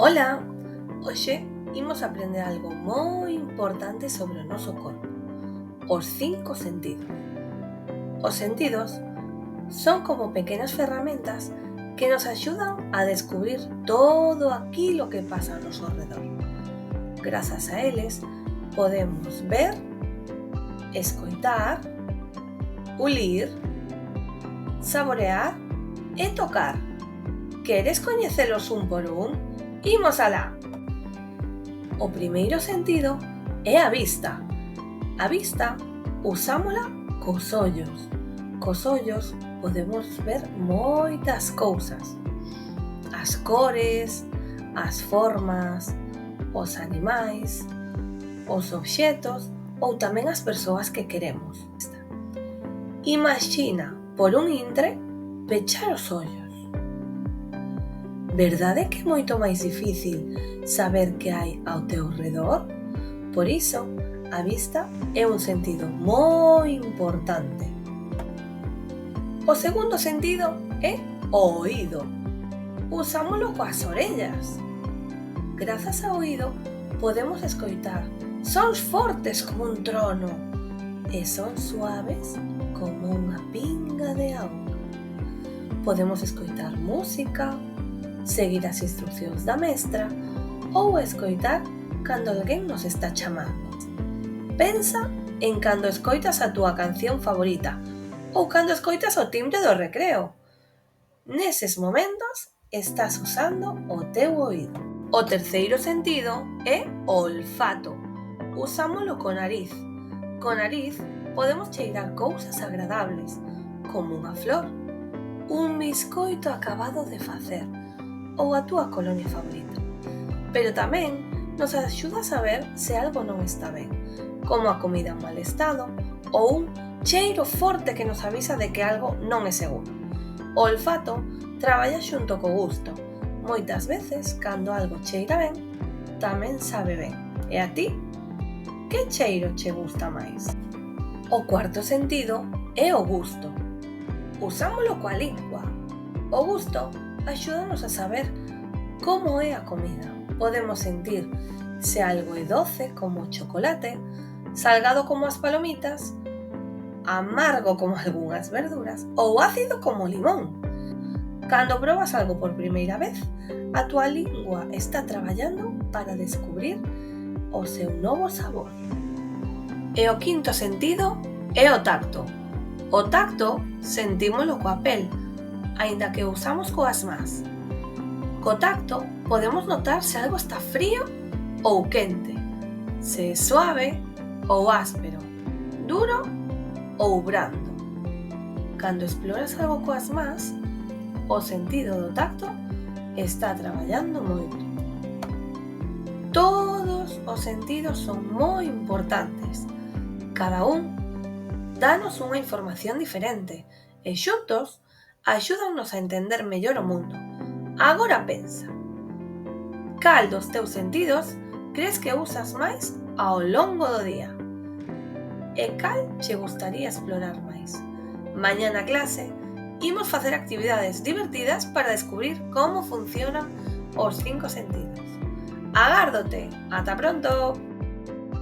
Ola, hoxe imos aprender algo moi importante sobre o noso corpo, os 5 sentidos. Os sentidos son como pequenas ferramentas que nos axudan a descubrir todo aquilo que pasa ao noso redor. Grazas a eles podemos ver, escoitar, oír, saborear e tocar. Queres coñecelos un por un? Imos alá! O primeiro sentido é a vista. A vista usámola cos ollos. Cos ollos podemos ver moitas cousas. As cores, as formas, os animais, os obxetos ou tamén as persoas que queremos. Imaxina, por un intre, pechar os ollos. Verdade que é moito máis difícil saber que hai ao teu redor? Por iso, a vista é un sentido moi importante. O segundo sentido é o oído. Usámolo coas orellas. Grazas ao oído podemos escoitar sons fortes como un trono e sons suaves como unha pinga de auga. Podemos escoitar música, seguir as instruccións da mestra ou escoitar cando alguén nos está chamando. Pensa en cando escoitas a túa canción favorita ou cando escoitas o timbre do recreo. Neses momentos estás usando o teu oído. O terceiro sentido é o olfato. Usámolo co nariz. Co nariz podemos cheirar cousas agradables, como unha flor, un biscoito acabado de facer ou a túa colonia favorita. Pero tamén nos axuda a saber se algo non está ben, como a comida en mal estado ou un cheiro forte que nos avisa de que algo non é seguro. O olfato traballa xunto co gusto. Moitas veces, cando algo cheira ben, tamén sabe ben. E a ti? Que cheiro che gusta máis? O cuarto sentido é o gusto. Usámolo coa lingua. O gusto axúdanos a saber como é a comida. Podemos sentir se algo é doce como o chocolate, salgado como as palomitas, amargo como algunhas verduras ou ácido como o limón. Cando probas algo por primeira vez, a túa lingua está traballando para descubrir o seu novo sabor. E o quinto sentido é o tacto. O tacto sentímolo coa pel, aínda que o usamos coas más. Co tacto podemos notar se algo está frío ou quente, se é suave ou áspero, duro ou brando. Cando exploras algo coas más, o sentido do tacto está traballando moito. Todos os sentidos son moi importantes. Cada un dános unha información diferente e xuntos axúdanos a entender mellor o mundo. Agora pensa, cal dos teus sentidos crees que usas máis ao longo do día? E cal che gustaría explorar máis? Mañá na clase imos facer actividades divertidas para descubrir como funcionan os 5 sentidos. Agárdote! Ata pronto!